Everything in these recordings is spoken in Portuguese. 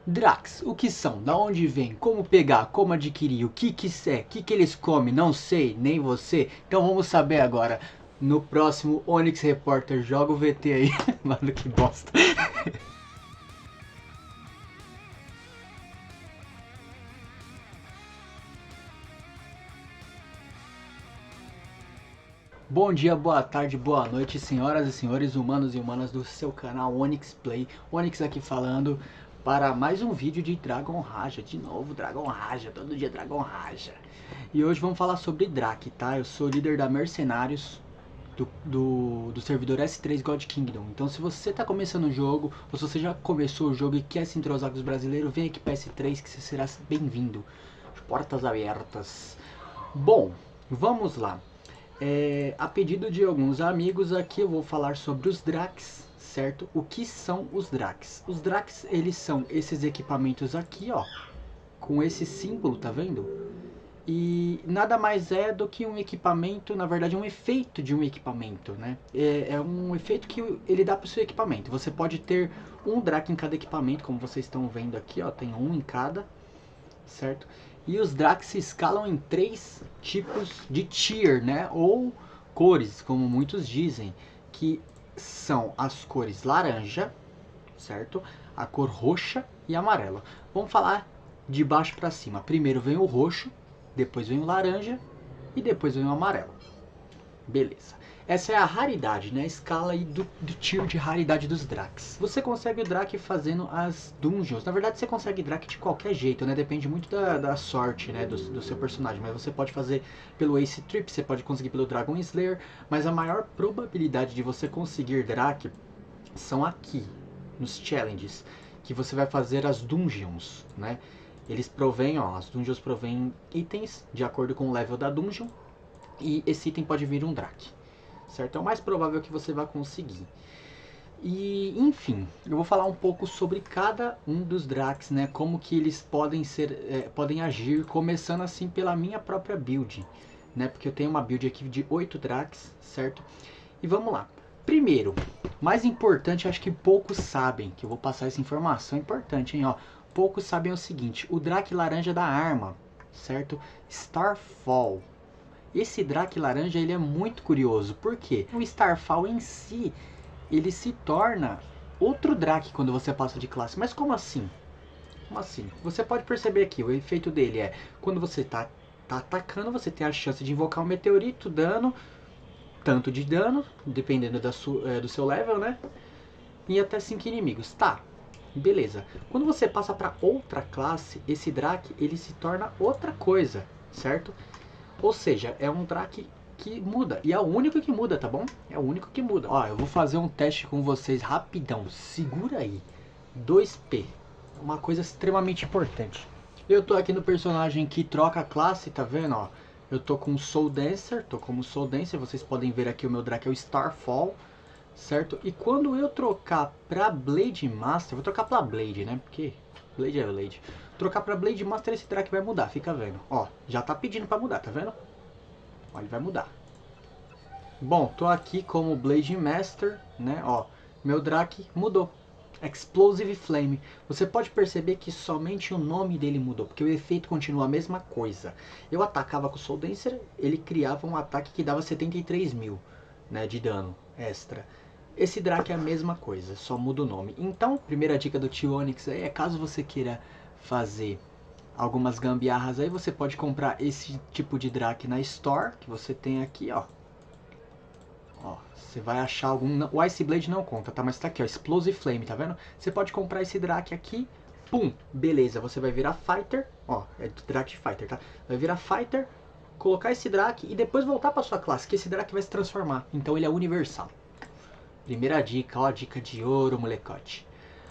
Drax, o que são? Da onde vem? Como pegar? Como adquirir? O que é? O que eles comem? Não sei, nem você. Então vamos saber agora. No próximo Onyx Repórter, joga o VT aí. Mano, que bosta. Bom dia, boa tarde, boa noite, senhoras e senhores, humanos e humanas do seu canal Onyx Play. Onyx aqui falando para mais um vídeo de Dragon Raja. De novo Dragon Raja, todo dia Dragon Raja. E hoje vamos falar sobre Drak, tá? Eu sou líder da Mercenários do servidor S3 God Kingdom. Então se você está começando o jogo, ou se você já começou o jogo e quer se entrosar com os brasileiros, vem aqui para S3 que você será bem-vindo. Portas abertas. Bom, vamos lá. A pedido de alguns amigos aqui eu vou falar sobre os Draks, certo? O que são os Draks? Os Draks, eles são esses equipamentos aqui, ó, com esse símbolo, tá vendo? E nada mais é do que um equipamento, na verdade um efeito de um equipamento, né? É um efeito que ele dá para o seu equipamento. Você pode ter um Drak em cada equipamento, como vocês estão vendo aqui, ó, tem um em cada, certo? E os Draks se escalam em 3 tipos de tier, né? Ou cores, como muitos dizem, que são as cores laranja, certo? A cor roxa e amarela. Vamos falar de baixo para cima. Primeiro vem o roxo, depois vem o laranja e depois vem o amarelo. Beleza. Essa é a raridade, né? A escala aí do tier de raridade dos Draks. Você consegue o Drak fazendo as dungeons. Na verdade, você consegue Drak de qualquer jeito, né? Depende muito da sorte, né? Do seu personagem. Mas você pode fazer pelo Ace Trip, você pode conseguir pelo Dragon Slayer. Mas a maior probabilidade de você conseguir Drak são aqui, nos challenges. Que você vai fazer as dungeons, né? Eles provêm, ó, as dungeons provêm itens de acordo com o level da dungeon. E esse item pode vir um Drak, certo? É o mais provável que você vai conseguir. E, enfim, eu vou falar um pouco sobre cada um dos Draks, né? Como que eles podem podem agir, começando assim pela minha própria build, né? Porque eu tenho uma build aqui de 8 Draks, certo? E vamos lá. Primeiro, mais importante, acho que poucos sabem, que eu vou passar essa informação importante, hein, ó. Poucos sabem o seguinte, o Drak laranja da arma, certo? Starfall. Esse Drak laranja ele é muito curioso, porque o Starfall em si, ele se torna outro Drak quando você passa de classe. Mas como assim? Como assim? Você pode perceber aqui, o efeito dele é, quando você tá atacando, você tem a chance de invocar um meteorito, dano, tanto de dano, dependendo do seu level, né? E até 5 inimigos. Tá, beleza. Quando você passa para outra classe, esse Drak ele se torna outra coisa, certo? Ou seja, é um Drak que muda. E é o único que muda, tá bom? É o único que muda. Ó, eu vou fazer um teste com vocês rapidão. Segura aí. 2P. Uma coisa extremamente importante. Eu tô aqui no personagem que troca a classe, tá vendo? Ó, eu tô com Soul Dancer. Tô como Soul Dancer. Vocês podem ver aqui o meu Drak é o Starfall. Certo? E quando eu trocar pra Blade Master... Vou trocar pra Blade, né? Porque Blade é Blade. Trocar pra Blade Master, esse Drak vai mudar, fica vendo. Ó, já tá pedindo pra mudar, tá vendo? Ó, ele vai mudar. Bom, tô aqui como Blade Master, né? Ó, meu Drak mudou. Explosive Flame. Você pode perceber que somente o nome dele mudou, porque o efeito continua a mesma coisa. Eu atacava com o Soul Dancer, ele criava um ataque que dava 73 mil, né, de dano extra. Esse Drak é a mesma coisa, só muda o nome. Então, primeira dica do Tio Onyx aí é, caso você queira fazer algumas gambiarras aí, você pode comprar esse tipo de Drak na Store, que você tem aqui, ó. Ó, você vai achar algum... O Ice Blade não conta, tá? Mas tá aqui, ó, Explosive Flame, tá vendo? Você pode comprar esse Drak aqui, pum, beleza, você vai virar Fighter, ó, é Drak Fighter, tá? Vai virar Fighter, colocar esse Drak e depois voltar pra sua classe, que esse Drak vai se transformar. Então ele é universal. Primeira dica, ó, dica de ouro, molecote.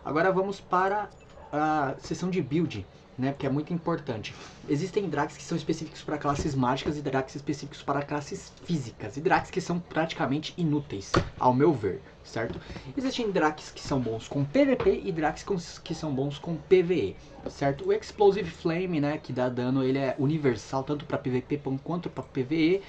Agora vamos para a seção de build, né, que é muito importante. Existem Draks que são específicos para classes mágicas e Draks específicos para classes físicas. E Draks que são praticamente inúteis, ao meu ver, certo? Existem Draks que são bons com PVP e Draks que são bons com PVE, certo? O Explosive Flame, né, que dá dano, ele é universal tanto para PVP quanto para PVE,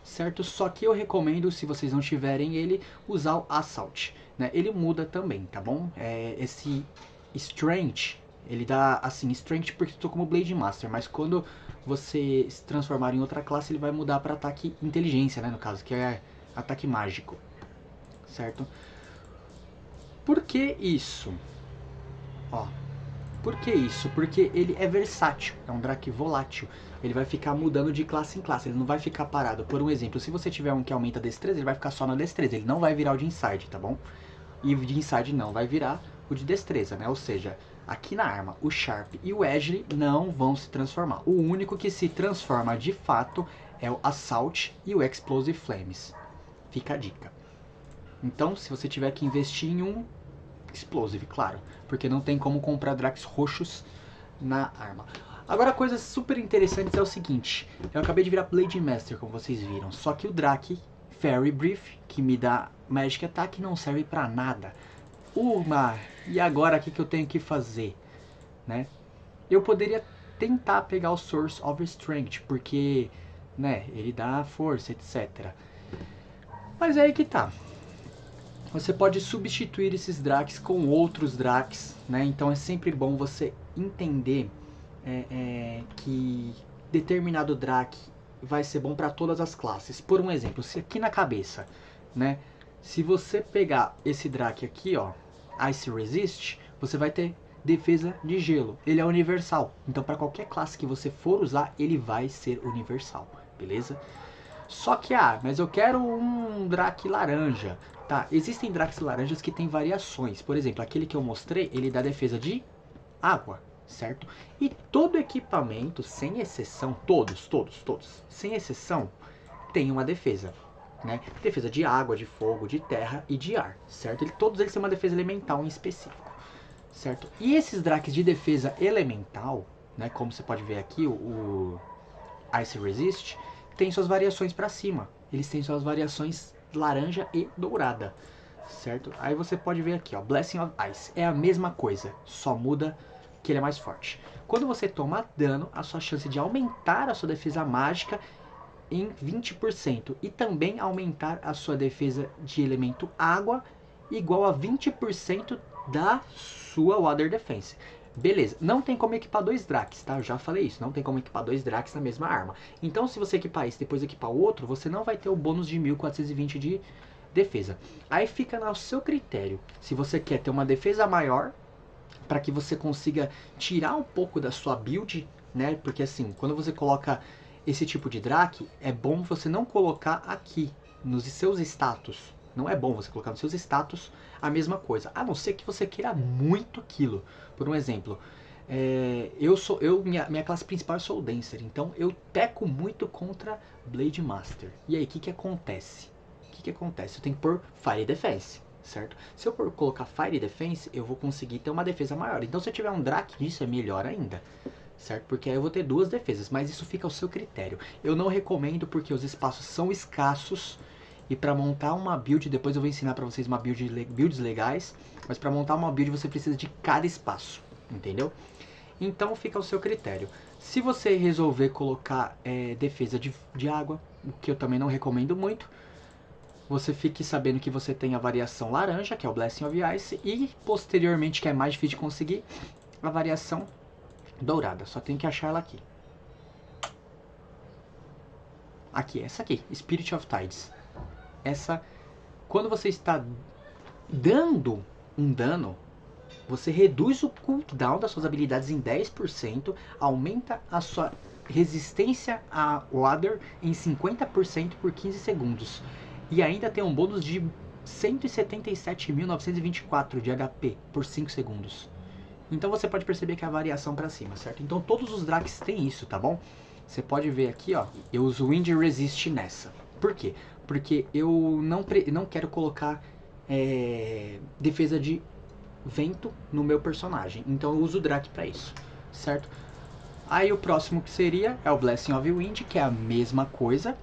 certo? Só que eu recomendo, se vocês não tiverem ele, usar o Assault, né? Ele muda também, tá bom? Esse Strange, Ele dá, assim, Strength porque estou como Blade Master, mas quando você se transformar em outra classe, ele vai mudar para ataque inteligência, né, no caso, que é ataque mágico, certo? Por que isso? Ó, por que isso? Porque ele é versátil, é um Drake volátil. Ele vai ficar mudando de classe em classe, ele não vai ficar parado. Por um exemplo, se você tiver um que aumenta a destreza, ele vai ficar só na destreza, ele não vai virar o de Inside, tá bom? E o de Inside não vai virar o de destreza, né? Ou seja, aqui na arma, o Sharp e o Edge não vão se transformar. O único que se transforma de fato é o Assault e o Explosive Flames. Fica a dica. Então, se você tiver que investir em um Explosive, claro, porque não tem como comprar Dracs roxos na arma. Agora, coisas super interessantes é o seguinte, eu acabei de virar Blade Master, como vocês viram, só que o Drake Fairy Brief, que me dá Magic Attack, não serve pra nada. E agora o que eu tenho que fazer? Né? Eu poderia tentar pegar o Source of Strength, porque né, ele dá força, etc. Mas é aí que tá. Você pode substituir esses Drakes com outros Drakes, né? Então é sempre bom você entender que determinado Drake vai ser bom para todas as classes. Por um exemplo, se aqui na cabeça, né? Se você pegar esse Drake aqui, ó, Ice Resist, você vai ter defesa de gelo. Ele é universal. Então para qualquer classe que você for usar, ele vai ser universal, beleza? Só que, mas eu quero um Drake laranja. Tá, existem Drakes laranjas que tem variações. Por exemplo, aquele que eu mostrei, ele dá defesa de água, certo? E todo equipamento, sem exceção, todos, sem exceção, tem uma defesa, né? Defesa de água, de fogo, de terra e de ar, certo? Todos eles têm uma defesa elemental em específico, certo? E esses Drakes de defesa elemental, né? Como você pode ver aqui, o Ice Resist, tem suas variações para cima. Eles têm suas variações laranja e dourada, certo? Aí você pode ver aqui, ó, Blessing of Ice. É a mesma coisa, só muda que ele é mais forte. Quando você toma dano, a sua chance de aumentar a sua defesa mágica em 20%. E também aumentar a sua defesa de elemento água igual a 20% da sua Water Defense. Beleza, não tem como equipar dois Drakes, tá? Eu já falei isso, não tem como equipar dois Drakes na mesma arma. Então se você equipar esse e depois equipar o outro, você não vai ter o bônus de 1420 de defesa. Aí fica ao seu critério, se você quer ter uma defesa maior, para que você consiga tirar um pouco da sua build, né? Porque assim, quando você coloca esse tipo de Drake, é bom você não colocar aqui, nos seus status. Não é bom você colocar nos seus status a mesma coisa, a não ser que você queira muito aquilo. Por um exemplo, minha classe principal é Soul Dancer, então eu peco muito contra Blade Master. E aí, o que acontece? Eu tenho que pôr Fire Defense, certo? Se eu colocar Fire Defense, eu vou conseguir ter uma defesa maior. Então se eu tiver um Drake disso, é melhor ainda, certo? Porque aí eu vou ter duas defesas, mas isso fica ao seu critério. Eu não recomendo porque os espaços são escassos. E para montar uma build, depois eu vou ensinar para vocês builds legais, mas para montar uma build você precisa de cada espaço, entendeu? Então fica ao seu critério. Se você resolver colocar defesa de água, o que eu também não recomendo muito, você fique sabendo que você tem a variação laranja, que é o Blessing of Ice, e posteriormente, que é mais difícil de conseguir, a variação dourada. Só tem que achar ela aqui. Aqui, essa aqui, Spirit of Tides. Essa, quando você está dando um dano, você reduz o cooldown das suas habilidades em 10%, aumenta a sua resistência a Water em 50% por 15 segundos. E ainda tem um bônus de 177.924 de HP por 5 segundos. Então você pode perceber que é a variação para cima, certo? Então todos os Drakes têm isso, tá bom? Você pode ver aqui, ó, eu uso Wind Resist nessa. Por quê? Porque eu não quero colocar defesa de vento no meu personagem. Então eu uso o Drake para isso, certo? Aí o próximo que seria é o Blessing of Wind, que é a mesma coisa.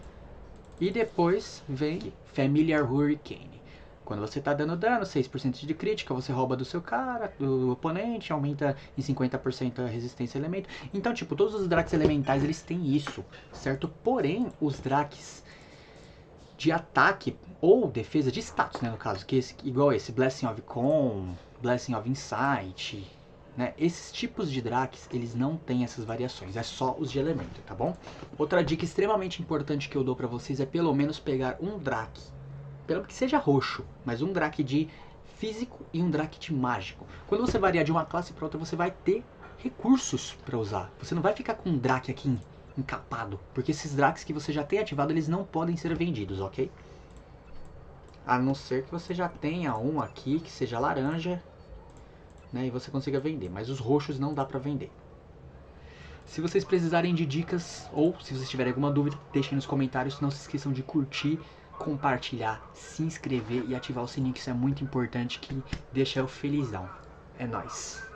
E depois vem Familiar Hurricane. Quando você está dando dano, 6% de crítica, você rouba do seu cara, do oponente, aumenta em 50% a resistência a elemento. Então, tipo, todos os Drakes elementais, eles têm isso, certo? Porém, os Drakes de ataque ou defesa de status, né, no caso, que igual esse Blessing of Con, Blessing of Insight, né? Esses tipos de Drakes, eles não têm essas variações, é só os de elemento, tá bom? Outra dica extremamente importante que eu dou pra vocês é pelo menos pegar um Drake, pelo que seja roxo, mas um Drake de físico e um Drake de mágico. Quando você variar de uma classe para outra, você vai ter recursos para usar. Você não vai ficar com um Drake aqui encapado, porque esses Drakes que você já tem ativado, eles não podem ser vendidos, ok? A não ser que você já tenha um aqui que seja laranja, né, e você consiga vender, mas os roxos não dá para vender. Se vocês precisarem de dicas ou se vocês tiverem alguma dúvida, deixem nos comentários. Não se esqueçam de curtir, compartilhar, se inscrever e ativar o sininho, que isso é muito importante, que deixa eu felizão. É nóis!